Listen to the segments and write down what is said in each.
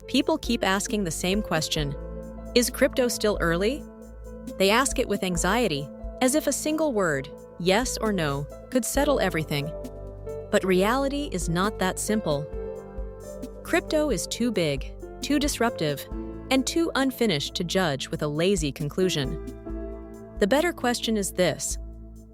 People keep asking the same question: is crypto still early? They ask it with anxiety, as if a single word, yes or no, could settle everything. But reality is not that simple. Crypto is too big, too disruptive, and too unfinished to judge with a lazy conclusion. The better question is this: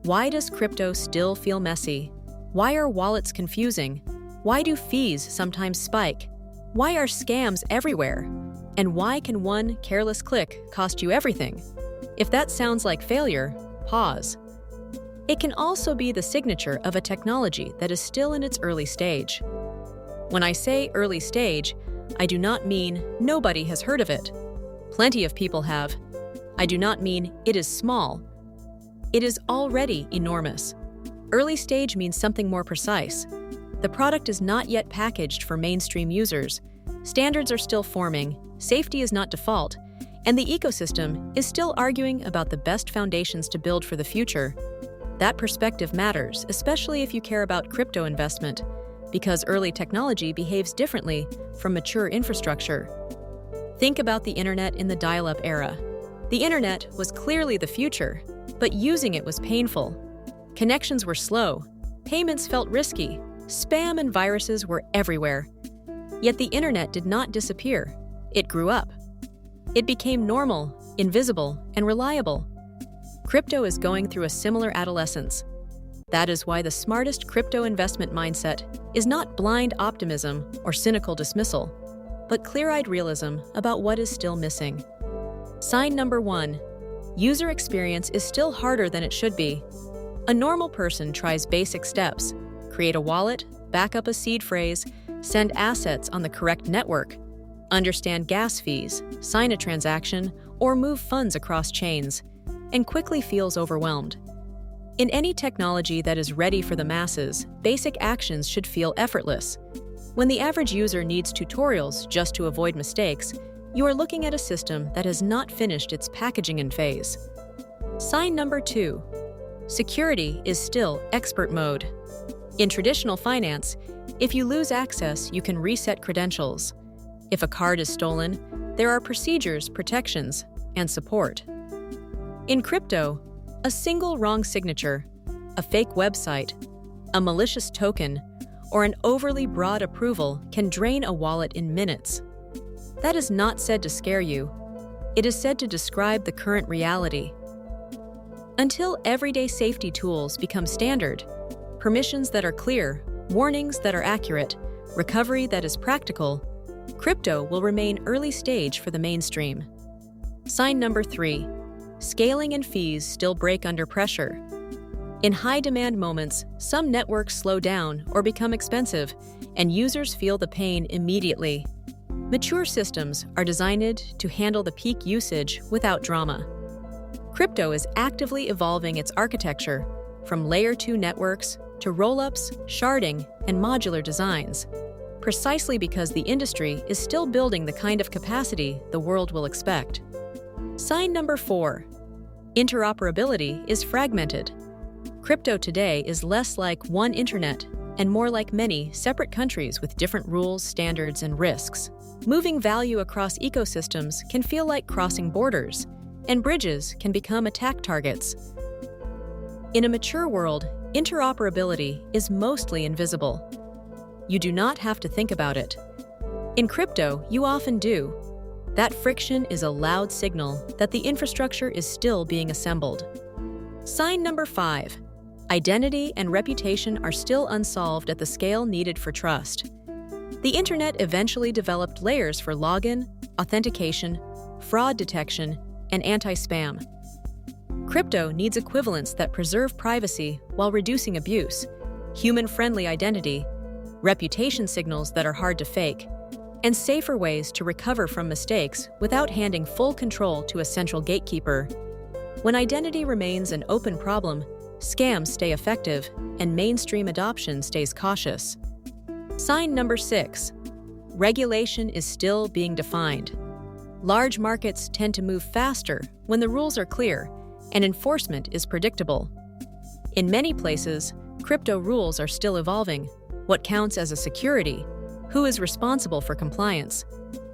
why does crypto still feel messy? Why are wallets confusing? Why do fees sometimes spike? Why are scams everywhere? And why can one careless click cost you everything? If that sounds like failure, pause. It can also be the signature of a technology that is still in its early stage. When I say early stage, I do not mean nobody has heard of it. Plenty of people have. I do not mean it is small. It is already enormous. Early stage means something more precise. The product is not yet packaged for mainstream users. Standards are still forming, safety is not default, and the ecosystem is still arguing about the best foundations to build for the future. That perspective matters, especially if you care about crypto investment, because early technology behaves differently from mature infrastructure. Think about the internet in the dial-up era. The internet was clearly the future, but using it was painful. Connections were slow, payments felt risky, spam and viruses were everywhere. Yet the internet did not disappear. It grew up. It became normal, invisible, and reliable. Crypto is going through a similar adolescence. That is why the smartest crypto investment mindset is not blind optimism or cynical dismissal, but clear-eyed realism about what is still missing. Sign number 1. User experience is still harder than it should be. A normal person tries basic steps: create a wallet, back up a seed phrase, send assets on the correct network, understand gas fees, sign a transaction, or move funds across chains, and quickly feels overwhelmed. In any technology that is ready for the masses, basic actions should feel effortless. When the average user needs tutorials just to avoid mistakes, you are looking at a system that has not finished its packaging in phase. Sign number 2. Security is still expert mode. In traditional finance, if you lose access, you can reset credentials. If a card is stolen, there are procedures, protections, and support. In crypto, a single wrong signature, a fake website, a malicious token, or an overly broad approval can drain a wallet in minutes. That is not said to scare you. It is said to describe the current reality. Until everyday safety tools become standard, permissions that are clear, warnings that are accurate, recovery that is practical, crypto will remain early stage for the mainstream. Sign number 3. Scaling and fees still break under pressure. In high-demand moments, some networks slow down or become expensive, and users feel the pain immediately. Mature systems are designed to handle the peak usage without drama. Crypto is actively evolving its architecture, from Layer 2 networks to roll-ups, sharding, and modular designs, precisely because the industry is still building the kind of capacity the world will expect. Sign number 4. Interoperability is fragmented. Crypto today is less like one internet and more like many separate countries with different rules, standards, and risks. Moving value across ecosystems can feel like crossing borders, and bridges can become attack targets. In a mature world, interoperability is mostly invisible. You do not have to think about it. In crypto, you often do. That friction is a loud signal that the infrastructure is still being assembled. Sign number 5. Identity and reputation are still unsolved at the scale needed for trust. The internet eventually developed layers for login, authentication, fraud detection, and anti-spam. Crypto needs equivalents that preserve privacy while reducing abuse, human-friendly identity, reputation signals that are hard to fake, and safer ways to recover from mistakes without handing full control to a central gatekeeper. When identity remains an open problem, scams stay effective and mainstream adoption stays cautious. Sign number 6. Regulation is still being defined. Large markets tend to move faster when the rules are clear and enforcement is predictable. In many places, crypto rules are still evolving. What counts as a security? Who is responsible for compliance?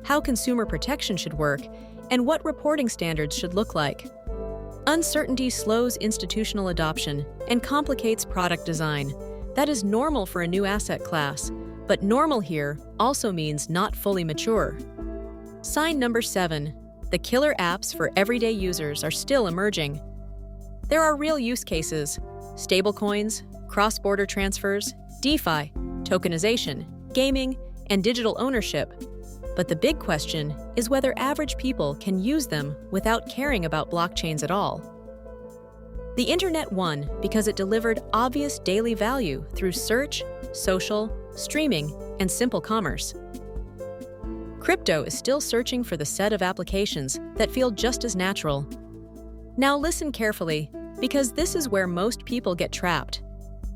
how consumer protection should work, and what reporting standards should look like. Uncertainty slows institutional adoption and complicates product design. That is normal for a new asset class, but normal here also means not fully mature. Sign number 7. The killer apps for everyday users are still emerging. There are real use cases: stablecoins, cross-border transfers, DeFi, tokenization, gaming, and digital ownership. But the big question is whether average people can use them without caring about blockchains at all. The internet won because it delivered obvious daily value through search, social, streaming, and simple commerce. Crypto is still searching for the set of applications that feel just as natural. Now listen carefully, because this is where most people get trapped.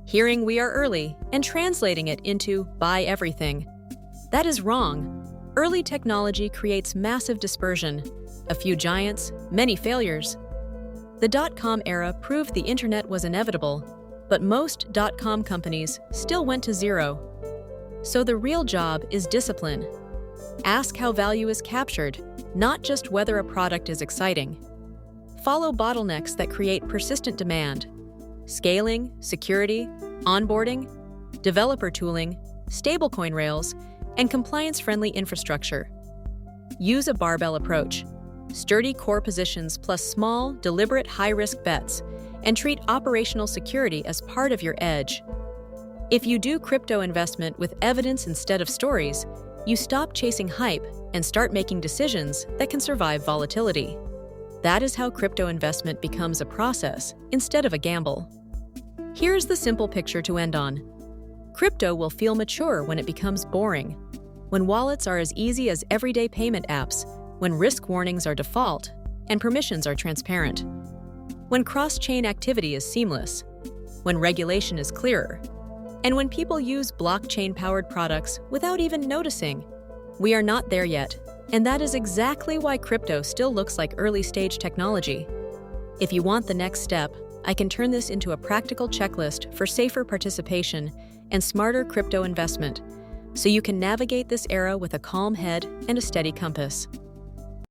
Hearing we are early and translating it into buy everything. That is wrong. Early technology creates massive dispersion. A few giants, many failures. The dot-com era proved the internet was inevitable, but most dot-com companies still went to zero. So the real job is discipline. Ask how value is captured, not just whether a product is exciting. Follow bottlenecks that create persistent demand: scaling, security, onboarding, developer tooling, stablecoin rails, and compliance-friendly infrastructure. Use a barbell approach: sturdy core positions plus small, deliberate high-risk bets, and treat operational security as part of your edge. If you do crypto investment with evidence instead of stories, you stop chasing hype and start making decisions that can survive volatility. That is how crypto investment becomes a process instead of a gamble. Here's the simple picture to end on. Crypto will feel mature when it becomes boring, when wallets are as easy as everyday payment apps, when risk warnings are default and permissions are transparent, when cross-chain activity is seamless, when regulation is clearer, and when people use blockchain-powered products without even noticing. We are not there yet, and that is exactly why crypto still looks like early-stage technology. If you want the next step, I can turn this into a practical checklist for safer participation and smarter crypto investment, so you can navigate this era with a calm head and a steady compass.